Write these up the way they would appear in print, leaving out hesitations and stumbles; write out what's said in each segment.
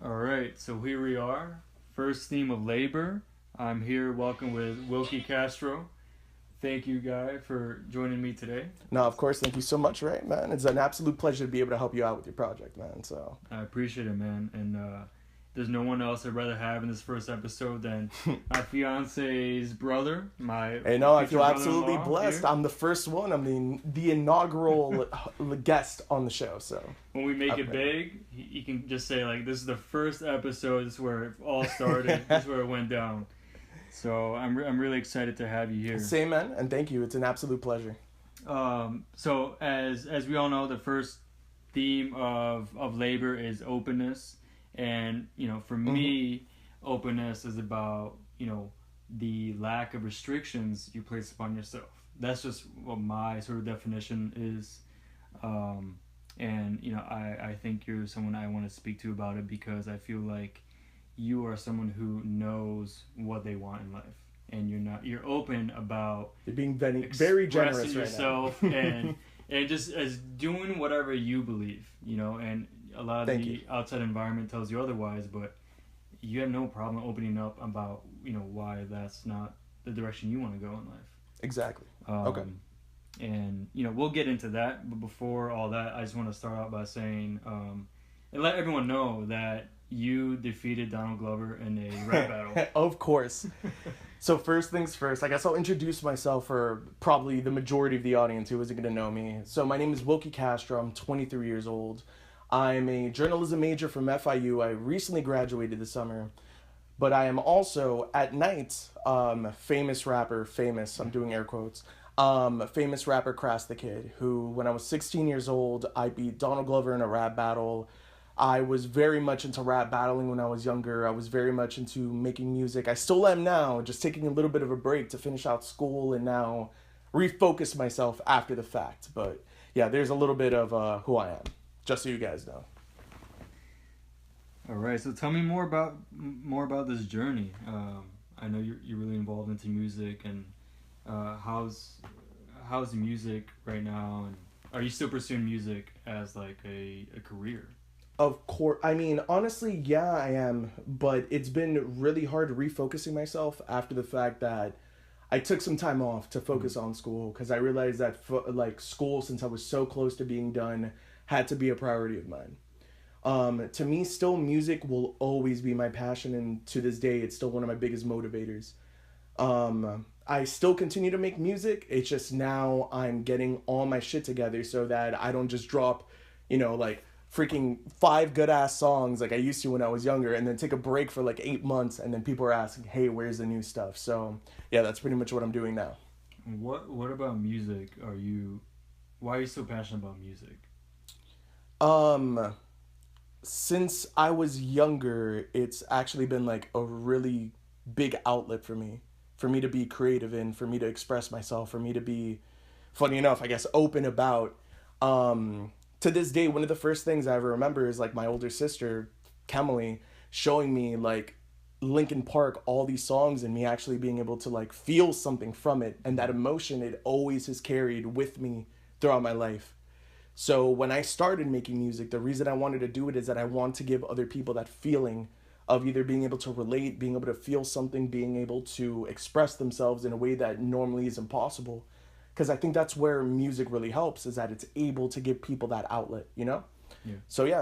All right, so here we are. First theme of labor. I'm here welcome with Wilkye Castro. Thank you, Guy, for joining me today. No, of course, thank you so much, right, man? It's an absolute pleasure to be able to help you out with your project, man. So I appreciate it, man. And there's no one else I'd rather have in this first episode than my fiance's brother, my hey, no, I feel future absolutely brother-in-law blessed. here. I'm the first one. I'm the inaugural guest on the show. So When we make it Okay. big, he can just say, like, this is the first episode. This is where it all started. This is where it went down. So I'm really excited to have you here. same, man, and thank you. It's an absolute pleasure. So as we all know, the first theme of labor is openness, and for me, openness is about the lack of restrictions you place upon yourself. That's just what my sort of definition is, and I think you're someone I want to speak to about it because I feel like you are someone who knows what they want in life, and you're open about You're being very generous expressing right yourself now. and just as doing whatever you believe, and a lot of Thank the you. outside environment tells you otherwise, but you have no problem opening up about why that's not the direction you want to go in life. Exactly. Okay. And we'll get into that, but before all that, I just want to start out by saying and let everyone know that you defeated Donald Glover in a rap battle. Of course. So first things first, I guess I'll introduce myself for probably the majority of the audience who isn't going to know me. So my name is Wilkye Castro. I'm 23 years old. I'm a journalism major from FIU. I recently graduated this summer. But I am also, at night, famous rapper, I'm doing air quotes, famous rapper Krass Da Kid, who, when I was 16 years old, I beat Donald Glover in a rap battle. I was very much into rap battling when I was younger. I was very much into making music. I still am now, just taking a little bit of a break to finish out school and now refocus myself after the fact. But yeah, there's a little bit of who I am, just so you guys know. All right, so tell me more about this journey. I know you're really involved into music, and how's the music right now, and are you still pursuing music as like a career? Of course, I mean, honestly, yeah, I am, but it's been really hard refocusing myself after the fact that I took some time off to focus on school because I realized that school, since I was so close to being done, had to be a priority of mine. To me, still, music will always be my passion, and to this day, it's still one of my biggest motivators. I still continue to make music. It's just now I'm getting all my shit together so that I don't just drop, freaking 5 good ass songs like I used to when I was younger and then take a break for like 8 months and then people are asking, hey, where's the new stuff? So yeah, that's pretty much what I'm doing now. What about music why are you so passionate about music? Since I was younger, it's actually been like a really big outlet for me to be creative in, for me to express myself, for me to be, funny enough, I guess, open about. To this day, one of the first things I ever remember is like my older sister, Kemily, showing me like Linkin Park, all these songs, and me actually being able to like feel something from it. And that emotion, it always has carried with me throughout my life. So when I started making music, the reason I wanted to do it is that I want to give other people that feeling of either being able to relate, being able to feel something, being able to express themselves in a way that normally is impossible. Because I think that's where music really helps, is that it's able to give people that outlet, Yeah.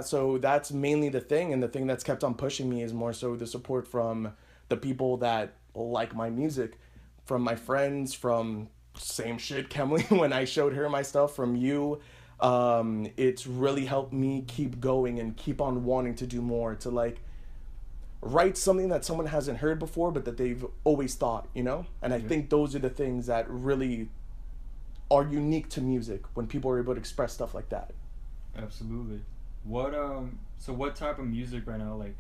So that's mainly the thing, and the thing that's kept on pushing me is more so the support from the people that like my music, from my friends, from same shit, Kemily, when I showed her my stuff, from you. It's really helped me keep going and keep on wanting to do more, to like write something that someone hasn't heard before, but that they've always thought, And I think those are the things that really are unique to music, when people are able to express stuff like that. Absolutely. What type of music right now, like,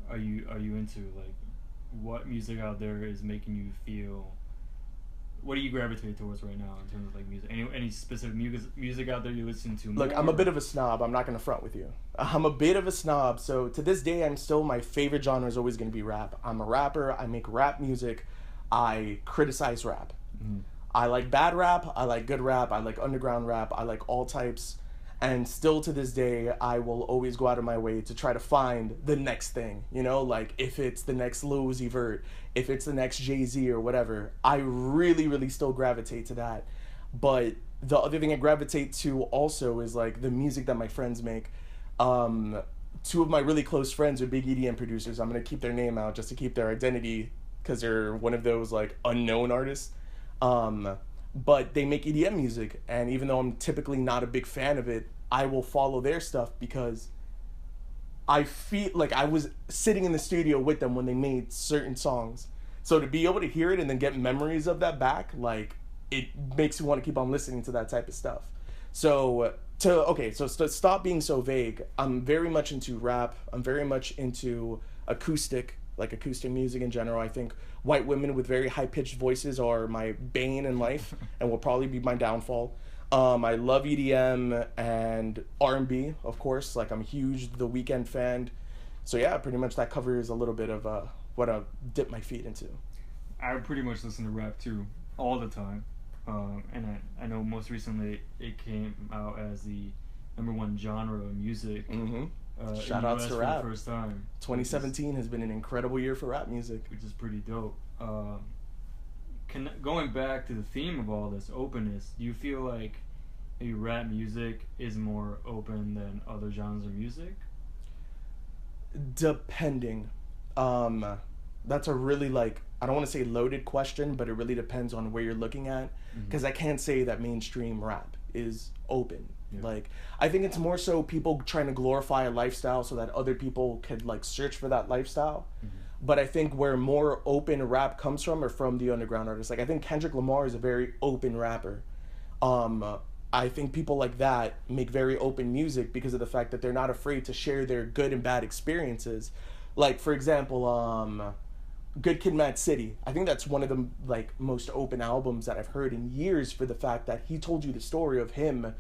are you into? Like, what music out there is making you feel? What do you gravitate towards right now in terms of like music? Any specific music out there you listen to? Look, I'm a bit of a snob. I'm not going to front with you. I'm a bit of a snob. So to this day, my favorite genre is always going to be rap. I'm a rapper. I make rap music. I criticize rap. I like bad rap. I like good rap. I like underground rap. I like all types. And still to this day, I will always go out of my way to try to find the next thing. You know, like if it's the next Lil Uzi Vert, if it's the next Jay-Z or whatever, I really, really still gravitate to that. But the other thing I gravitate to also is like the music that my friends make. Two of my really close friends are big EDM producers. I'm gonna keep their name out just to keep their identity because they're one of those like unknown artists. But they make EDM music, and even though I'm typically not a big fan of it, I will follow their stuff because I feel like I was sitting in the studio with them when they made certain songs. So to be able to hear it and then get memories of that back, like, it makes you want to keep on listening to that type of stuff. So to stop being so vague, I'm very much into rap. I'm very much into acoustic music in general. I think white women with very high-pitched voices are my bane in life and will probably be my downfall. I love EDM and R&B, of course. Like, I'm a huge The Weeknd fan. So yeah, pretty much that covers a little bit of what I dip my feet into. I pretty much listen to rap too, all the time. And I know most recently it came out as the #1 genre of music. Mm-hmm. Shout outs to rap. For the first time. 2017 has been an incredible year for rap music, which is pretty dope. Going back to the theme of all this openness, do you feel like maybe rap music is more open than other genres of music? Depending. That's a really, like, I don't want to say loaded question, but it really depends on where you're looking at, because I can't say that mainstream rap is open. Yeah. Like, I think it's more so people trying to glorify a lifestyle so that other people could, like, search for that lifestyle. But I think where more open rap comes from are from the underground artists. Like, I think Kendrick Lamar is a very open rapper. I think people like that make very open music because of the fact that they're not afraid to share their good and bad experiences. Like, for example, Good Kid, Mad City. I think that's one of the, like, most open albums that I've heard in years, for the fact that he told you the story of him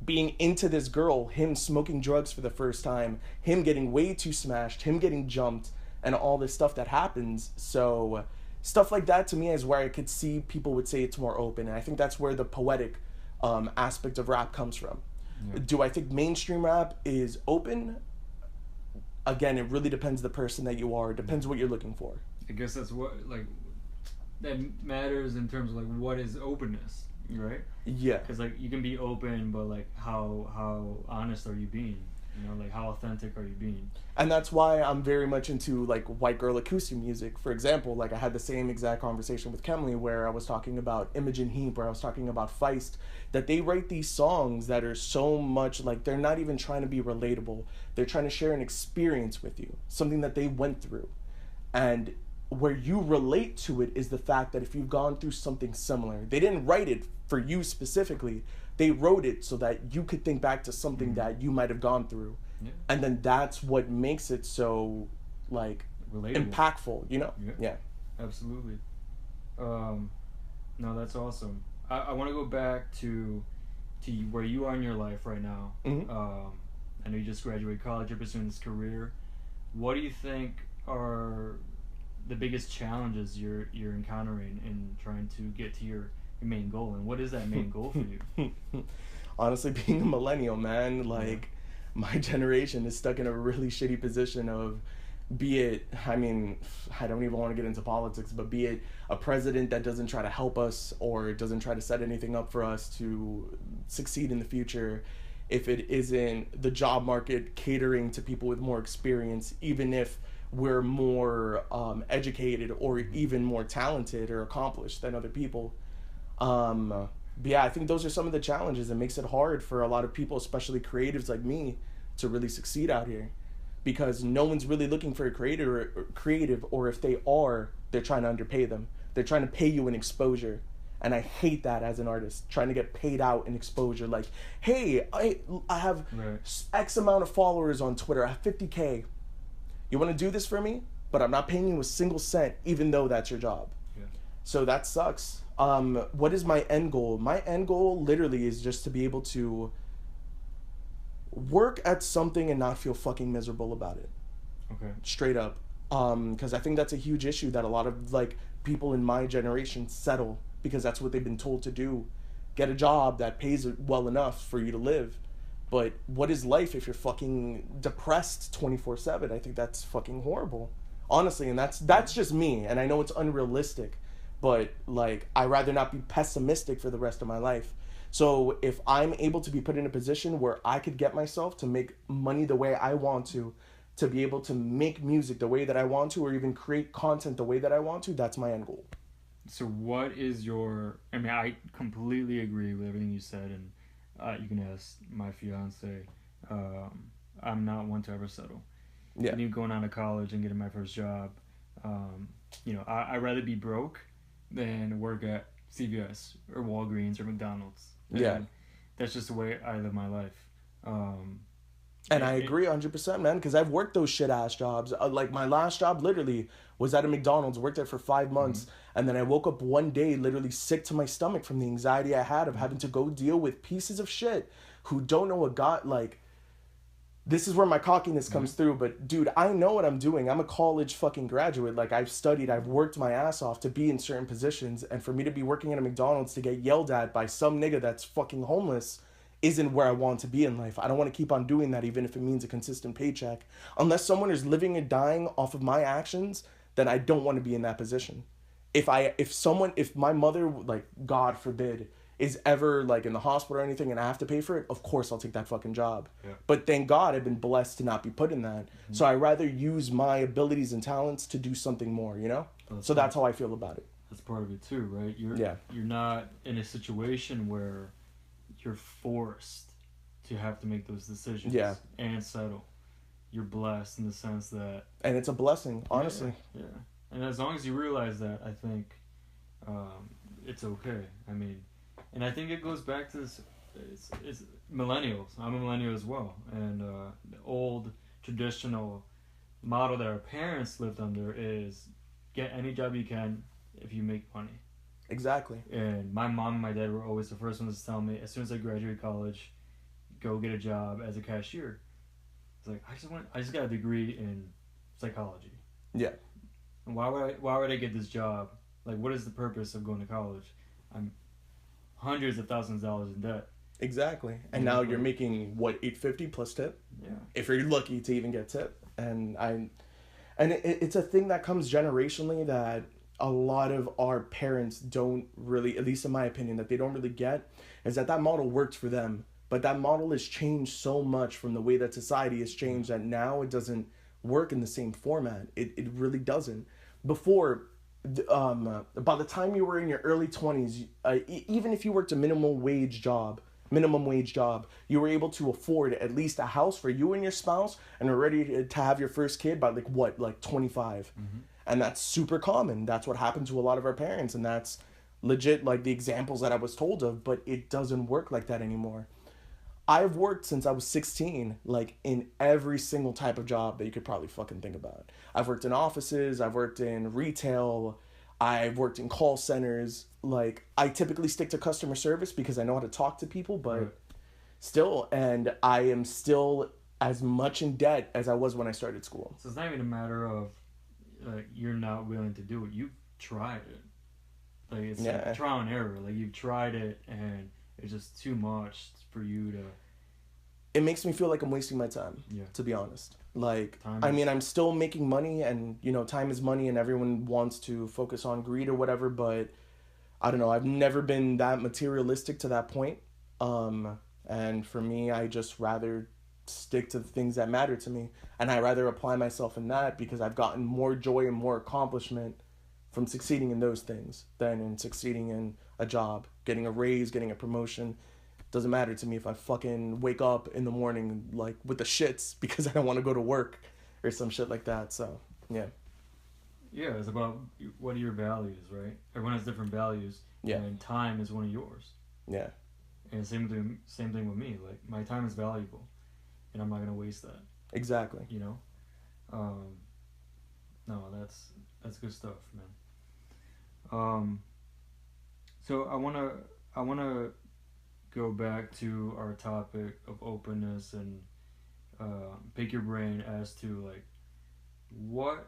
being into this girl, him smoking drugs for the first time, him getting way too smashed, him getting jumped, and all this stuff that happens. So stuff like that to me is where I could see people would say it's more open, and I think that's where the poetic aspect of rap comes from. Yeah. Do I think mainstream rap is open? Again, it really depends the person that you are. It depends what you're looking for. I guess that's what, like, that matters in terms of, like, what is openness, right? Yeah. Because, like, you can be open, but, like, how honest are you being? You know, like, how authentic are you being? And that's why I'm very much into, like, white girl acoustic music. For example, like, I had the same exact conversation with Kemley where I was talking about Imogen Heap, where I was talking about Feist, that they write these songs that are so much, like, they're not even trying to be relatable. They're trying to share an experience with you, something that they went through. And where you relate to it is the fact that if you've gone through something similar, they didn't write it for you specifically. They wrote it so that you could think back to something that you might have gone through. Yeah. And then that's what makes it so, like, relatable, impactful, you know? Yeah. Absolutely. No, that's awesome. I want to go back to where you are in your life right now. I know you just graduated college, you're pursuing this career. What do you think are the biggest challenges you're encountering in trying to get to your main goal, and what is that main goal for you? Honestly, being a millennial, man, like, my generation is stuck in a really shitty position of, be it, I mean, I don't even want to get into politics, but be it a president that doesn't try to help us or doesn't try to set anything up for us to succeed in the future, if it isn't the job market catering to people with more experience, even if we're more educated or even more talented or accomplished than other people. But yeah, I think those are some of the challenges. It makes it hard for a lot of people, especially creatives like me, to really succeed out here, because no one's really looking for a creative, or if they are, they're trying to underpay them. They're trying to pay you in exposure. And I hate that as an artist, trying to get paid out in exposure. Like, hey, I have X amount of followers on Twitter. I have 50K. You want to do this for me? But I'm not paying you a single cent, even though that's your job. Yeah. So that sucks. What is my end goal? My end goal literally is just to be able to work at something and not feel fucking miserable about it. Okay. Straight up. Because I think that's a huge issue that a lot of, like, people in my generation settle because that's what they've been told to do. Get a job that pays well enough for you to live. But what is life if you're fucking depressed 24/7? I think that's fucking horrible. Honestly, and that's just me, and I know it's unrealistic, but like I rather not be pessimistic for the rest of my life. So if I'm able to be put in a position where I could get myself to make money the way I want to be able to make music the way that I want to, or even create content the way that I want to, that's my end goal. So what is your? I mean, I completely agree with everything you said, and you can ask my fiance. I'm not one to ever settle. Yeah. Me going out of college and getting my first job, I'd rather be broke than work at CVS or Walgreens or McDonald's. Yeah. And that's just the way I live my life. And I agree 100%, man, because I've worked those shit ass jobs. Like my last job literally was at a McDonald's, worked there for 5 months, and then I woke up one day literally sick to my stomach from the anxiety I had of having to go deal with pieces of shit who don't know what God, like, this is where my cockiness comes through, but dude, I know what I'm doing. I'm a college fucking graduate. Like, I've studied, I've worked my ass off to be in certain positions, and for me to be working at a McDonald's to get yelled at by some nigga that's fucking homeless isn't where I want to be in life. I don't want to keep on doing that even if it means a consistent paycheck. Unless someone is living and dying off of my actions, then I don't want to be in that position. If my mother, like, God forbid, is ever like in the hospital or anything and I have to pay for it, of course I'll take that fucking job. Yeah. But thank God I've been blessed to not be put in that. So I rather use my abilities and talents to do something more, you know? So that's how I feel about it. That's part of it too, right? You're not in a situation where you're forced to have to make those decisions and settle. You're blessed in the sense that... And it's a blessing, honestly. Yeah. And as long as you realize that, I think it's okay. I mean, and I think it goes back to this, it's millennials. I'm a millennial as well. And the old traditional model that our parents lived under is get any job you can if you make money. Exactly. And my mom and my dad were always the first ones to tell me, as soon as I graduated college, go get a job as a cashier. It's like, I just got a degree in psychology. Yeah. And why would I get this job? Like, what is the purpose of going to college? I'm hundreds of thousands of dollars in debt. Exactly. And now you're making what, $850 plus tip? Yeah. If you're lucky to even get tip. And it's a thing that comes generationally that a lot of our parents don't really, at least in my opinion, that they don't really get, is that model worked for them. But that model has changed so much from the way that society has changed that now it doesn't work in the same format. It really doesn't. Before, by the time you were in your early 20s, even if you worked a minimum wage job, you were able to afford at least a house for you and your spouse and are ready to have your first kid by like 25. And that's super common. That's what happened to a lot of our parents, and that's legit like the examples that I was told of, but it doesn't work like that anymore. I've worked since I was 16, like in every single type of job that you could probably fucking think about. I've worked in offices, I've worked in retail, I've worked in call centers. Like, I typically stick to customer service because I know how to talk to people, but still, and I am still as much in debt as I was when I started school. So it's not even a matter of you're not willing to do it. You've tried it. Like, it's like trial and error. Like, you've tried it and it's just too much for you to... It makes me feel like I'm wasting my time, to be honest. Like, I'm still making money and, time is money and everyone wants to focus on greed or whatever, but I don't know. I've never been that materialistic to that point. And for me, I just rather stick to the things that matter to me. And I rather apply myself in that because I've gotten more joy and more accomplishment from succeeding in those things than in succeeding in a job, getting a raise, getting a promotion. Doesn't matter to me if I fucking wake up in the morning like with the shits because I don't want to go to work or some shit like that. So, yeah. Yeah, it's about what are your values, right? Everyone has different values. Yeah. And time is one of yours. Yeah. And same thing with me. Like, my time is valuable, and I'm not gonna waste that. Exactly. No, that's good stuff, man. So I wanna go back to our topic of openness and pick your brain as to like what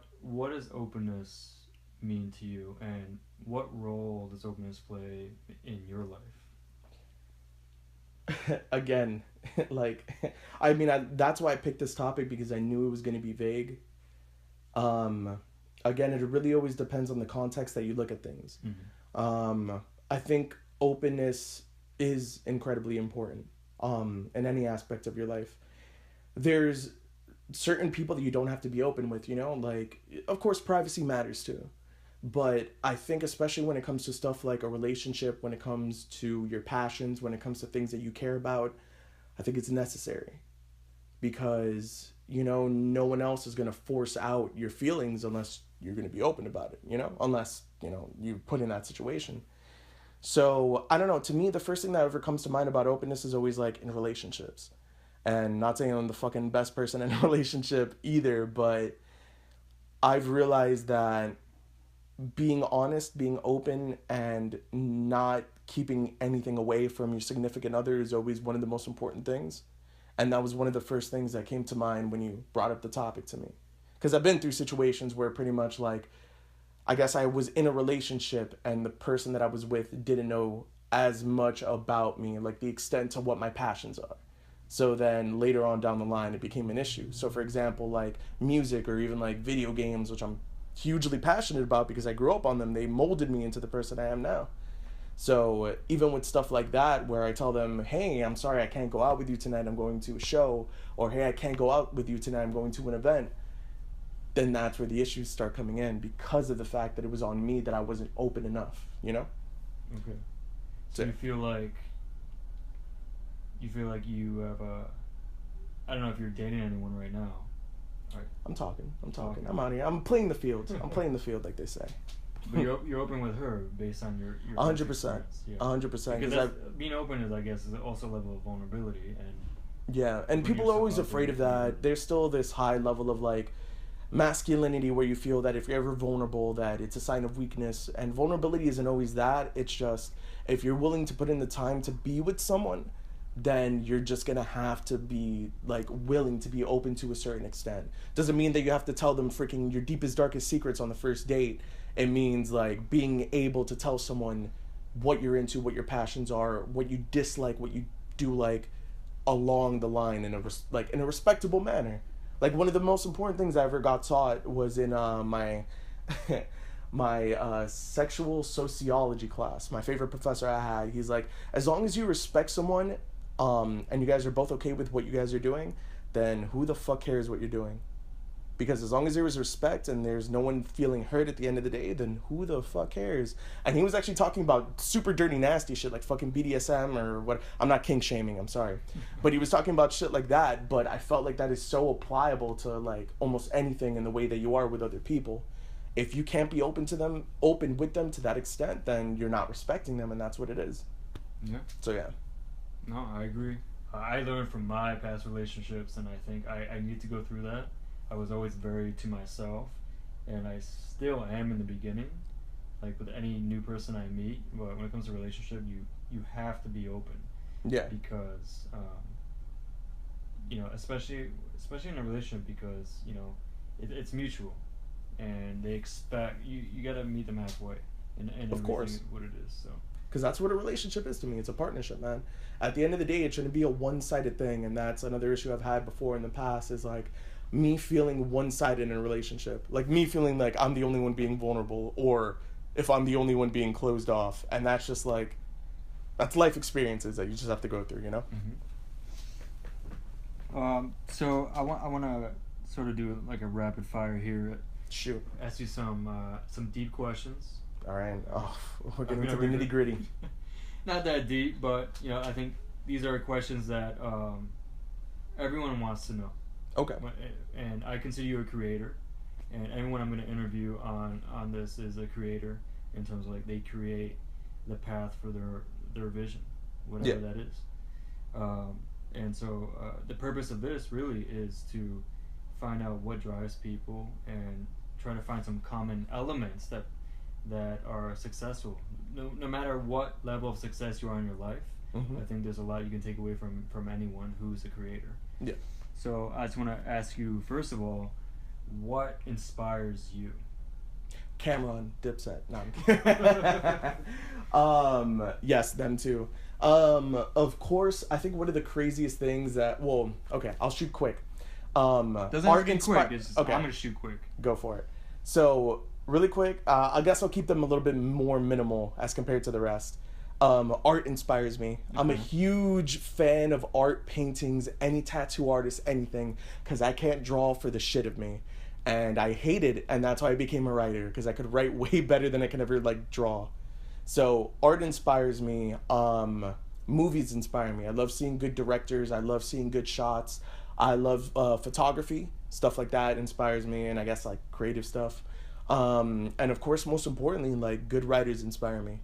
does openness mean to you, and what role does openness play in your life? Again, like, I mean, that's why I picked this topic, because I knew it was going to be vague. Um, Again, it really always depends on the context that you look at things. I think openness is incredibly important in any aspect of your life. There's certain people that you don't have to be open with, you know? Like, of course, privacy matters too. But I think especially when it comes to stuff like a relationship, when it comes to your passions, when it comes to things that you care about, I think it's necessary. Because, you know, no one else is going to force out your feelings unless you're going to be open about it, you know? Unless, you know, you put in that situation. So, I don't know. To me, the first thing that ever comes to mind about openness is always like in relationships. And not saying I'm the fucking best person in a relationship either, but I've realized that being honest, being open, and not keeping anything away from your significant other is always one of the most important things. And that was one of the first things that came to mind when you brought up the topic to me. Because I've been through situations where pretty much like, I guess I was in a relationship and the person that I was with didn't know as much about me, like the extent to what my passions are. So then later on down the line, it became an issue. So for example, like music or even like video games, which I'm hugely passionate about because I grew up on them, they molded me into the person I am now. So even with stuff like that, where I tell them, hey, I'm sorry, I can't go out with you tonight, I'm going to a show, or hey, I can't go out with you tonight, I'm going to an event, then that's where the issues start coming in, because of the fact that it was on me that I wasn't open enough, you know? Okay. So you feel like you have a, I don't know if you're dating anyone right now. Right. I'm talking. I'm out here. I'm playing the field. I'm playing the field, like they say. But you're open with her based on your 100%. 100%. Because being open is, I guess, is also a level of vulnerability, and yeah, and people are always afraid of that. There's still this high level of like masculinity where you feel that if you're ever vulnerable, that it's a sign of weakness. And vulnerability isn't always that. It's just if you're willing to put in the time to be with someone, then you're just gonna have to be like willing to be open to a certain extent. Doesn't mean that you have to tell them freaking your deepest, darkest secrets on the first date. It means like being able to tell someone what you're into, what your passions are, what you dislike, what you do like along the line in a respectable manner. Like one of the most important things I ever got taught was in my my sexual sociology class. My favorite professor I had, he's like, as long as you respect someone, and you guys are both okay with what you guys are doing, then who the fuck cares what you're doing? Because as long as there is respect and there's no one feeling hurt at the end of the day, then who the fuck cares? And he was actually talking about super dirty, nasty shit like fucking BDSM or what. I'm not kink shaming, I'm sorry. But he was talking about shit like that, but I felt like that is so applicable to like almost anything in the way that you are with other people. If you can't be open with them to that extent, then you're not respecting them, and that's what it is. Yeah. So yeah. No, I agree. I learned from my past relationships, and I think I need to go through that. I was always very to myself, and I still am in the beginning. Like with any new person I meet, but when it comes to relationship, you have to be open. Yeah. Because, you know, especially in a relationship, because you know, it's mutual, and they expect you got to meet them halfway, and of course what it is. So. Because that's what a relationship is to me. It's a partnership, man. At the end of the day, it shouldn't be a one-sided thing, and that's another issue I've had before in the past is like me feeling one-sided in a relationship. Like me feeling like I'm the only one being vulnerable, or if I'm the only one being closed off. And that's just like, that's life experiences that you just have to go through, you know? Mm-hmm. So I want to sort of do like a rapid fire here. Shoot. Ask you some deep questions. All right. Oh, we're getting into the nitty gritty. Not that deep, but you know, I think these are questions that everyone wants to know. Okay. And I consider you a creator, and everyone I'm going to interview on this is a creator in terms of like they create the path for their vision, whatever that is. And so the purpose of this really is to find out what drives people and try to find some common elements that are successful. No matter what level of success you are in your life, I think there's a lot you can take away from anyone who's a creator. Yeah. So I just want to ask you, first of all, what inspires you? Cameron, Dipset. No, I'm kidding. Yes, them too. Of course, I think one of the craziest things that, well, okay, I'll shoot quick. Doesn't have to be quick. It's just, okay. I'm gonna shoot quick. Go for it. So, really quick, I guess I'll keep them a little bit more minimal as compared to the rest. Art inspires me. I'm a huge fan of art, paintings, any tattoo artist, anything, because I can't draw for the shit of me. And I hate it, and that's why I became a writer, because I could write way better than I can ever, like, draw. So, art inspires me. Movies inspire me. I love seeing good directors. I love seeing good shots. I love photography. Stuff like that inspires me, and I guess, like, creative stuff. And, of course, most importantly, like, good writers inspire me.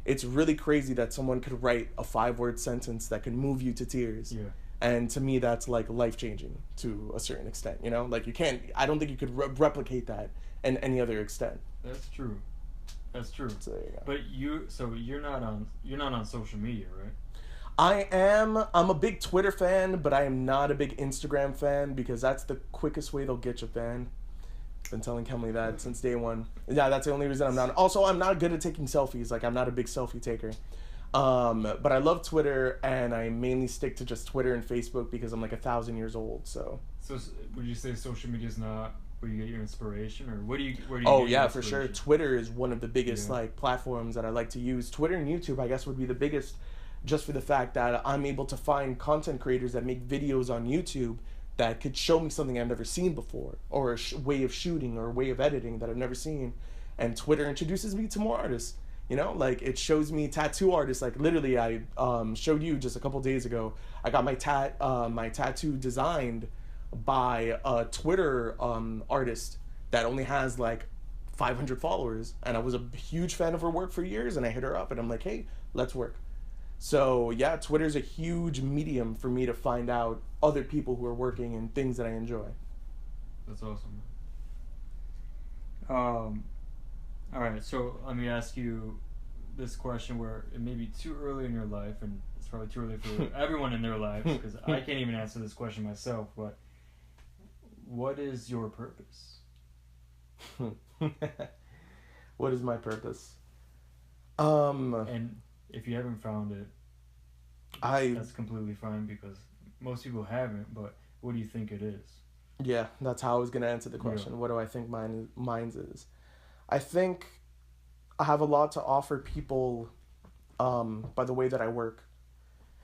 It's really crazy that someone could write a 5-word sentence that can move you to tears. Yeah. And to me, that's like life-changing to a certain extent, you know? Like, you can't, I don't think you could replicate that in any other extent. That's true. That's true. So there you go. But you're not on social media, right? I'm a big Twitter fan, but I am not a big Instagram fan because that's the quickest way they'll get you banned. Been telling Kemley that since day one. Yeah, that's the only reason I'm not. Also, I'm not good at taking selfies. Like, I'm not a big selfie taker. But I love Twitter, and I mainly stick to just Twitter and Facebook because I'm like 1,000 years old. So would you say social media is not where you get your inspiration, or where do you Oh get yeah, your for sure. Twitter is one of the biggest like platforms that I like to use. Twitter and YouTube, I guess, would be the biggest, just for the fact that I'm able to find content creators that make videos on YouTube that could show me something I've never seen before, or a way of shooting or a way of editing that I've never seen. And Twitter introduces me to more artists. You know, like, it shows me tattoo artists. Like, literally, I showed you just a couple days ago, I got my tattoo designed by a Twitter artist that only has like 500 followers, and I was a huge fan of her work for years, and I hit her up and I'm like, hey, let's work. So yeah, Twitter's a huge medium for me to find out other people who are working and things that I enjoy. That's awesome. All right, so let me ask you this question where it may be too early in your life, and it's probably too early for everyone in their lives, because I can't even answer this question myself, but what is your purpose? What is my purpose? And if you haven't found it, that's completely fine, because most people haven't, but what do you think it is? Yeah, that's how I was going to answer the question. Yeah. What do I think mine's is? I think I have a lot to offer people by the way that I work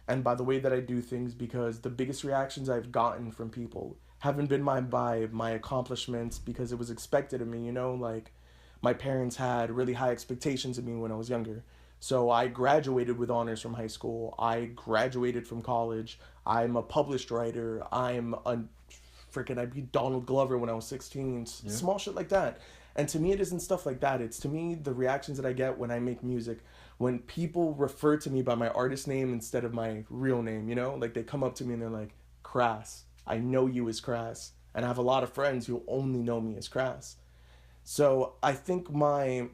and by the way that I do things, because the biggest reactions I've gotten from people haven't been by my accomplishments, because it was expected of me, you know? Like, my parents had really high expectations of me when I was younger. So I graduated with honors from high school. I graduated from college. I'm a published writer. I'm a I beat Donald Glover when I was 16. Yeah. Small shit like that. And to me, it isn't stuff like that. It's, to me, the reactions that I get when I make music, when people refer to me by my artist name instead of my real name, you know? Like, they come up to me and they're like, Krass, I know you as Krass. And I have a lot of friends who only know me as Krass. So I think my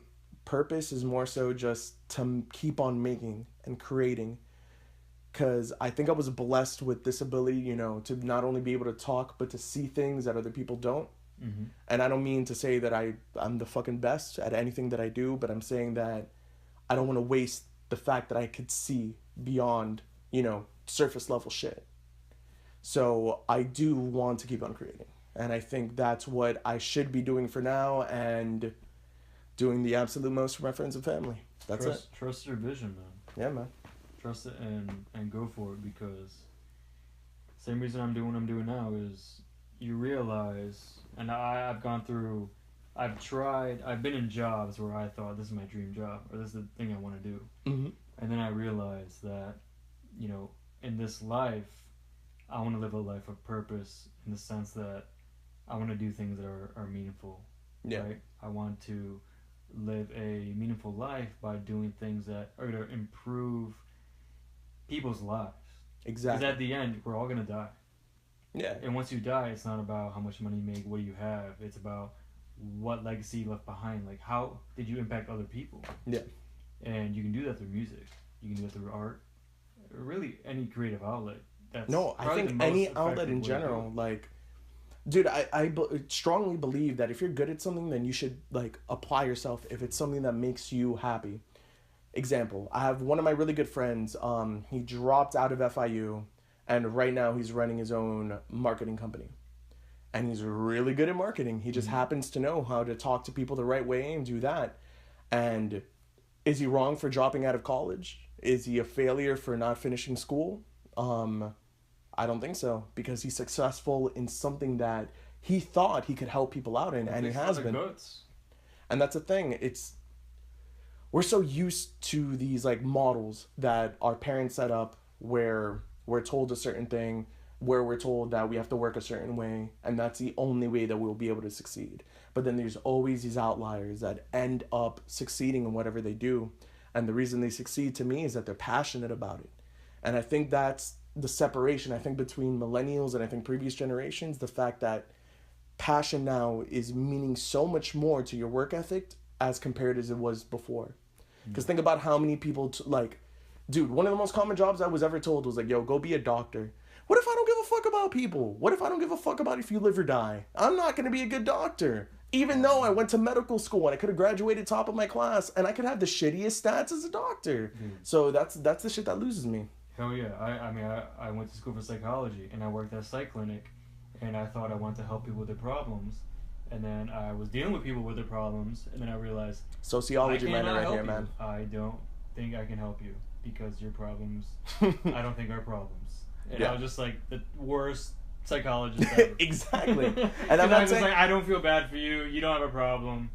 purpose is more so just to keep on making and creating, because I think I was blessed with this ability, you know, to not only be able to talk, but to see things that other people don't. Mm-hmm. And I don't mean to say that I'm the fucking best at anything that I do, but I'm saying that I don't want to waste the fact that I could see beyond, you know, surface level shit. So I do want to keep on creating. And I think that's what I should be doing for now, and doing the absolute most for my friends and family. That's it. Trust your vision, man. Yeah, man. Trust it and go for it, because same reason I'm doing what I'm doing now is you realize, and I've been in jobs where I thought this is my dream job, or this is the thing I want to do. Mm-hmm. And then I realized that, you know, in this life, I want to live a life of purpose, in the sense that I want to do things that are meaningful. Yeah. Right? I want to live a meaningful life by doing things that are going to improve people's lives. Exactly. Because at the end, we're all going to die. Yeah. And once you die, it's not about how much money you make, what do you have. It's about what legacy you left behind. Like, how did you impact other people? Yeah. And you can do that through music. You can do that through art. Really, any creative outlet. I think any outlet in general. Like, Dude, I strongly believe that if you're good at something, then you should like apply yourself if it's something that makes you happy. Example, I have one of my really good friends. He dropped out of FIU, and right now he's running his own marketing company. And he's really good at marketing. He just happens to know how to talk to people the right way and do that. And is he wrong for dropping out of college? Is he a failure for not finishing school? I don't think so, because he's successful in something that he thought he could help people out in, and he has been. Goats. And that's the thing. We're so used to these like models that our parents set up, where we're told a certain thing, where we're told that we have to work a certain way, and that's the only way that we'll be able to succeed. But then there's always these outliers that end up succeeding in whatever they do. And the reason they succeed to me is that they're passionate about it. And I think that's the separation, I think, between millennials and I think previous generations, the fact that passion now is meaning so much more to your work ethic as compared as it was before. Because think about how many people, like, dude, one of the most common jobs I was ever told was like, yo, go be a doctor. What if I don't give a fuck about people? What if I don't give a fuck about if you live or die? I'm not going to be a good doctor. Even though I went to medical school and I could have graduated top of my class and I could have the shittiest stats as a doctor. So that's the shit that loses me. Hell yeah. I went to school for psychology and I worked at a psych clinic and I thought I wanted to help people with their problems. And then I was dealing with people with their problems and then I realized sociology man right here, man. I don't think I can help you because your problems I don't think are problems. And I was just like the worst psychologist ever. Exactly. And I'm I not was saying like, I don't feel bad for you. You don't have a problem.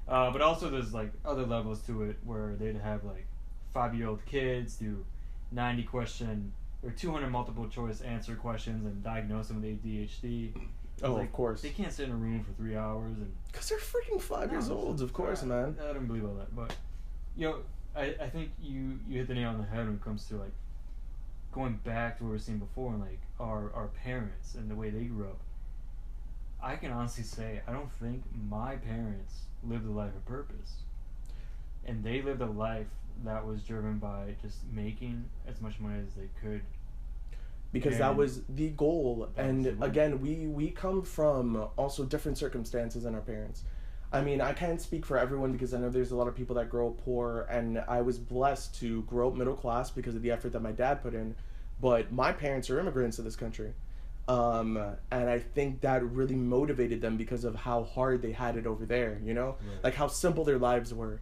But also there's like other levels to it where they'd have like 5-year-old kids do 90 question or 200 multiple choice answer questions and diagnose them with ADHD. Oh, like, of course. They can't sit in a room for 3 hours and. Because they're freaking 5 years old, of course, man. I don't believe all that, but you know, I think you hit the nail on the head when it comes to like going back to what we were saying before and like our parents and the way they grew up. I can honestly say I don't think my parents lived a life of purpose, and they lived a life that was driven by just making as much money as they could. Because that was the goal. And again, we come from also different circumstances than our parents. I mean, I can't speak for everyone because I know there's a lot of people that grow up poor, and I was blessed to grow up middle class because of the effort that my dad put in. But my parents are immigrants to this country. And I think that really motivated them because of how hard they had it over there, you know? Right. Like how simple their lives were.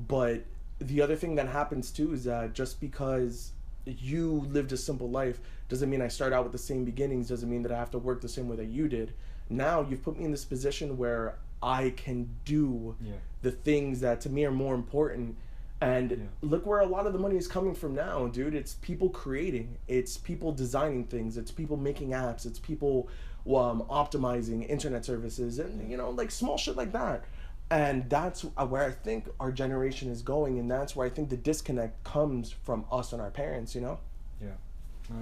But the other thing that happens too is that just because you lived a simple life doesn't mean I start out with the same beginnings, doesn't mean that I have to work the same way that you did. Now you've put me in this position where I can do the things that to me are more important. And look where a lot of the money is coming from now, dude. It's people creating, it's people designing things, it's people making apps, it's people optimizing internet services, and you know, like small shit like that. And that's where I think our generation is going, and that's where I think the disconnect comes from us and our parents, you know? Yeah,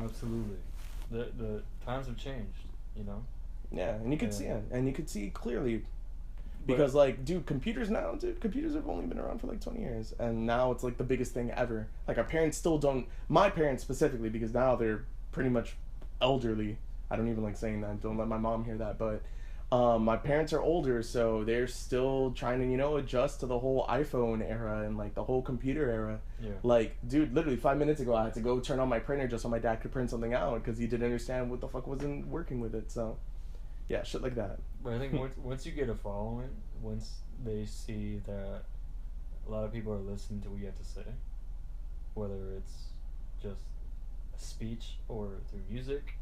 absolutely. The times have changed, you know? Yeah, and you could see it, and you could see clearly. Because, like, dude, computers have only been around for, like, 20 years. And now it's, like, the biggest thing ever. Like, our parents still don't... My parents specifically, because now they're pretty much elderly. I don't even like saying that. Don't let my mom hear that. But my parents are older, so they're still trying to, you know, adjust to the whole iPhone era and, like, the whole computer era. Yeah. Like, dude, literally 5 minutes ago, I had to go turn on my printer just so my dad could print something out because he didn't understand what the fuck wasn't working with it, so... Yeah, shit like that. But I think once you get a following, once they see that a lot of people are listening to what you have to say, whether it's just a speech or through music,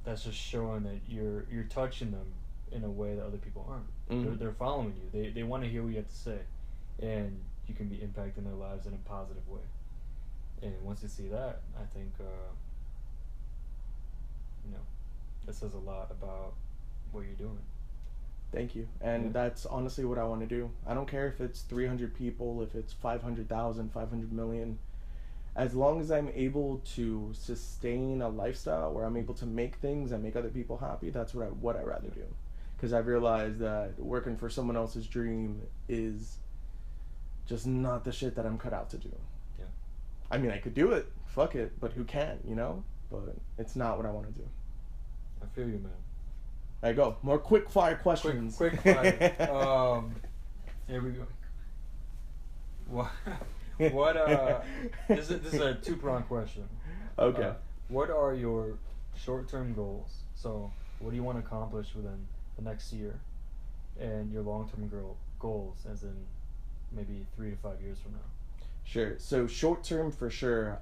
that's just showing that you're touching them in a way that other people aren't. Mm-hmm. They're following you. They want to hear what you have to say, and you can be impacting their lives in a positive way. And once they see that, I think that says a lot about what you're doing. Thank you. And that's honestly what I want to do. I don't care if it's 300 people, if it's 500,000, 500 million. As long as I'm able to sustain a lifestyle where I'm able to make things and make other people happy, that's what I'd rather do. Because I've realized that working for someone else's dream is just not the shit that I'm cut out to do. Yeah. I mean, I could do it. Fuck it. But who can, you know? But it's not what I want to do. I feel you, man. There you go. More quick fire questions. Quick fire. Here we go. What? This is a two-pronged question. Okay. What are your short-term goals? So, what do you want to accomplish within the next year, and your long-term goals, as in maybe 3 to 5 years from now? Sure. So short term for sure.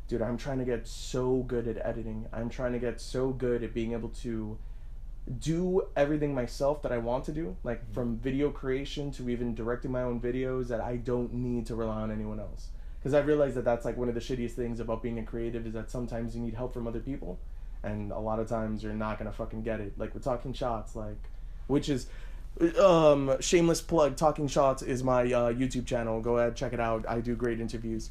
Dude, I'm trying to get so good at editing. I'm trying to get so good at being able to do everything myself that I want to do, like from video creation to even directing my own videos, that I don't need to rely on anyone else. Because I realized that that's like one of the shittiest things about being a creative, is that sometimes you need help from other people, and a lot of times you're not gonna fucking get it. Like with Talking Shots, like, which is shameless plug. Talking Shots is my YouTube channel. Go ahead, check it out. I do great interviews.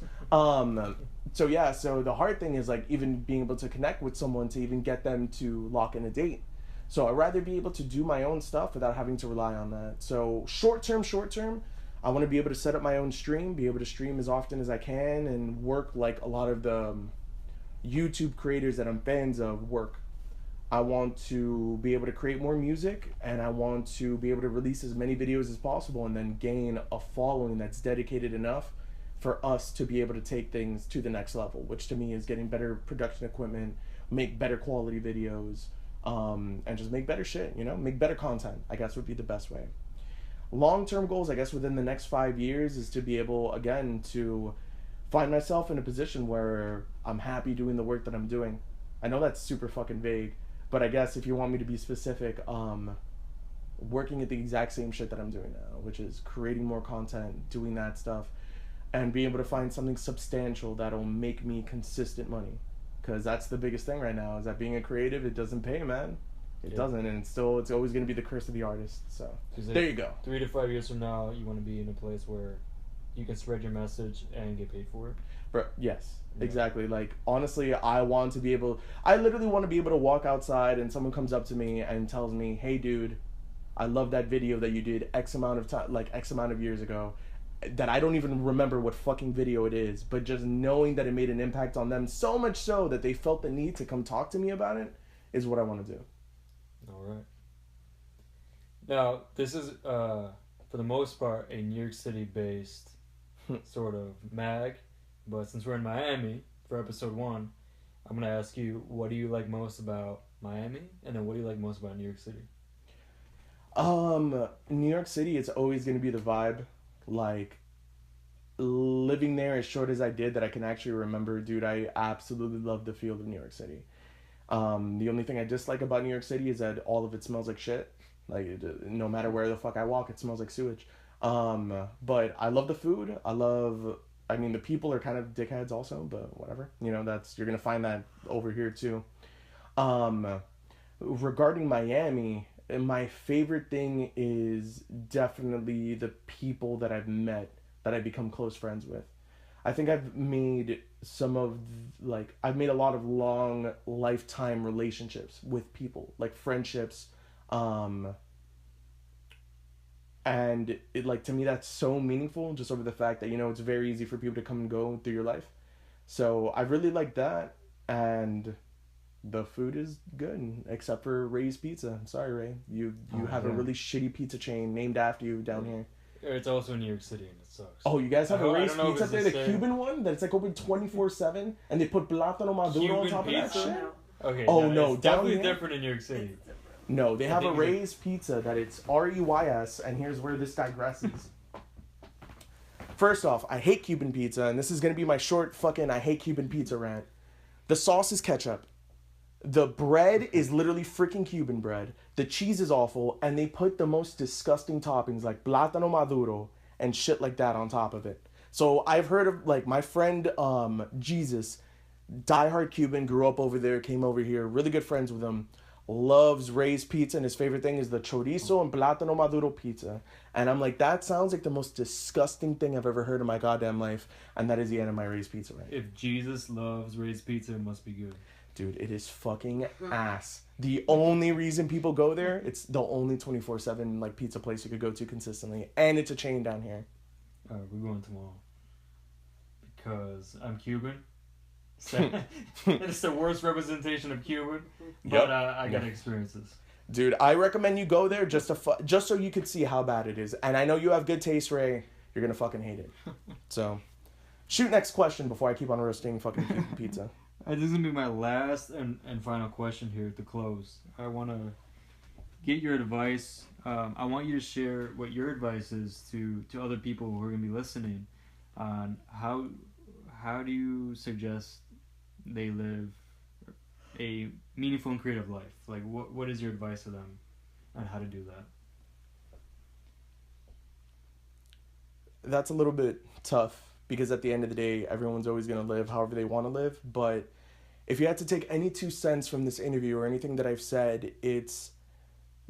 So yeah, so the hard thing is like even being able to connect with someone to even get them to lock in a date. So I'd rather be able to do my own stuff without having to rely on that. So short term, I want to be able to set up my own stream, be able to stream as often as I can, and work like a lot of the YouTube creators that I'm fans of work. I want to be able to create more music, and I want to be able to release as many videos as possible, and then gain a following that's dedicated enough for us to be able to take things to the next level, which to me is getting better production equipment, make better quality videos, and just make better shit, you know? Make better content, I guess would be the best way. Long-term goals, I guess within the next 5 years, is to be able, again, to find myself in a position where I'm happy doing the work that I'm doing. I know that's super fucking vague, but I guess if you want me to be specific, working at the exact same shit that I'm doing now, which is creating more content, doing that stuff, and being able to find something substantial that'll make me consistent money. Because that's the biggest thing right now, is that being a creative, it doesn't pay, man. It doesn't, and it's always going to be the curse of the artist. So there you go. 3 to 5 years from now, you want to be in a place where you can spread your message and get paid for it. Yes, exactly. Like, honestly, I literally want to be able to walk outside and someone comes up to me and tells me, "Hey, dude, I love that video that you did X amount of time, like X amount of years ago," that I don't even remember what fucking video it is, but just knowing that it made an impact on them so much so that they felt the need to come talk to me about it is what I want to do. All right. Now, this is, for the most part, a New York City-based sort of mag, but since we're in Miami for episode 1, I'm going to ask you, what do you like most about Miami, and then what do you like most about New York City? New York City, it's always going to be the vibe. Like, living there as short as I did, that I can actually remember, dude, I absolutely love the feel of New York City. The only thing I dislike about New York City is that all of it smells like shit. Like, no matter where the fuck I walk, it smells like sewage. But I love the food. I mean, the people are kind of dickheads also, but whatever. You know, you're gonna find that over here too. Regarding Miami, my favorite thing is definitely the people that I've met, that I've become close friends with. I think I've made a lot of long lifetime relationships with people, like friendships. And it, like, to me, that's so meaningful, just over the fact that, you know, it's very easy for people to come and go through your life. So I really like that. And the food is good, except for Ray's Pizza. I'm sorry, Ray. You have a really shitty pizza chain named after you down here. It's also in New York City, and it sucks. Oh, you guys have a Ray's Pizza there, the Cuban one that's like open 24/7, and they put plátano maduro on top of that shit? Okay. Oh no, it's definitely different in New York City. No, they have a Ray's Pizza that it's REYS, and here's where this digresses. First off, I hate Cuban pizza, and this is gonna be my short fucking I hate Cuban pizza rant. The sauce is ketchup. The bread is literally freaking Cuban bread. The cheese is awful, and they put the most disgusting toppings like plátano maduro and shit like that on top of it. So I've heard of, like, my friend Jesus, diehard Cuban, grew up over there, came over here, really good friends with him, loves Ray's Pizza, and his favorite thing is the chorizo and plátano maduro pizza. And I'm like, that sounds like the most disgusting thing I've ever heard in my goddamn life, and that is the end of my Ray's Pizza rant. If Jesus loves Ray's Pizza, it must be good. Dude, it is fucking ass. The only reason people go there, it's the only 24/7 like pizza place you could go to consistently, and it's a chain down here. Alright, we're going tomorrow. Because I'm Cuban, It's the worst representation of Cuban, but Yep. I got experiences. Dude, I recommend you go there just so you could see how bad it is. And I know you have good taste, Ray. You're gonna fucking hate it. So, shoot next question before I keep on roasting fucking pizza. This is gonna be my last and final question here to close. I want to get your advice. I want you to share what your advice is to other people who are gonna be listening on how do you suggest they live a meaningful and creative life. Like, what is your advice to them on how to do that? That's a little bit tough because at the end of the day, everyone's always going to live however they want to live. But if you had to take any 2 cents from this interview or anything that I've said, it's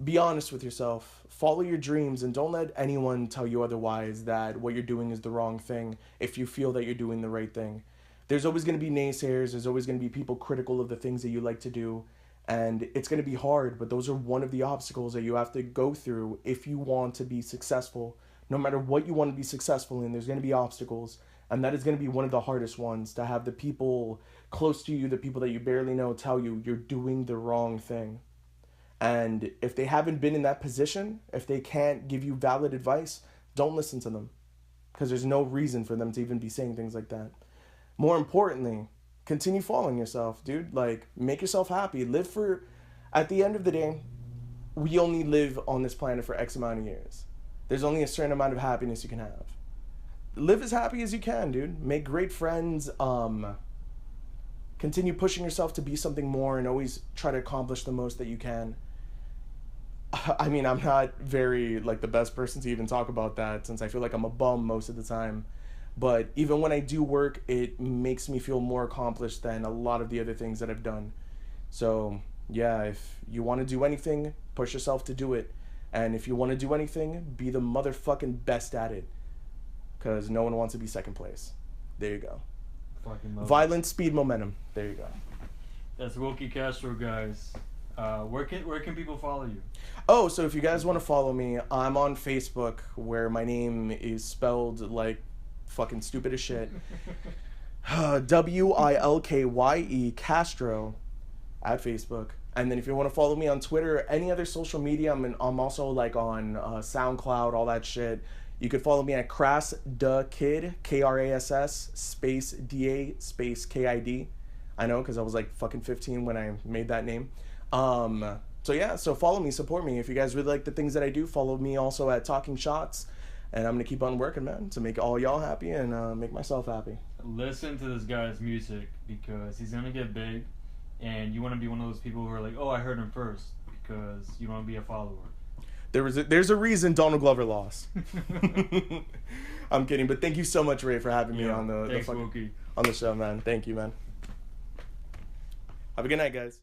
be honest with yourself, follow your dreams, and don't let anyone tell you otherwise that what you're doing is the wrong thing if you feel that you're doing the right thing. There's always going to be naysayers, there's always going to be people critical of the things that you like to do, and it's going to be hard, but those are one of the obstacles that you have to go through if you want to be successful. No matter what you want to be successful in, there's going to be obstacles, and that is going to be one of the hardest ones, to have the people close to you, the people that you barely know, tell you you're doing the wrong thing. And if they haven't been in that position, if they can't give you valid advice, don't listen to them, because there's no reason for them to even be saying things like that. More importantly, continue following yourself, dude. Like, make yourself happy. At the end of the day, we only live on this planet for X amount of years. There's only a certain amount of happiness you can have. Live as happy as you can, dude. Make great friends. Continue pushing yourself to be something more and always try to accomplish the most that you can. I mean, I'm not very, the best person to even talk about that, since I feel like I'm a bum most of the time. But even when I do work, it makes me feel more accomplished than a lot of the other things that I've done. So, yeah, if you want to do anything, push yourself to do it. And if you want to do anything, be the motherfucking best at it. Because no one wants to be second place. There you go. Fucking love Violence, speed, momentum. There you go. That's Wilkye Castro, guys. Where can people follow you? Oh, so if you guys want to follow me, I'm on Facebook, where my name is spelled like fucking stupid as shit. Wilkye Castro at Facebook. And then if you want to follow me on Twitter, any other social media, I'm also on SoundCloud, all that shit. You could follow me at Krass Da Kid, Krass space Da space Kid. I know, because I was fucking 15 when I made that name. So yeah, so follow me, support me. If you guys really like the things that I do, follow me also at Talking Shots. And I'm going to keep on working, man, to make all y'all happy and make myself happy. Listen to this guy's music, because he's going to get big. And you want to be one of those people who are like, oh, I heard him first, because you don't want to be a follower. There's a reason Donald Glover lost. I'm kidding, but thank you so much, Ray, for having me on the show, man. Thank you, man. Have a good night, guys.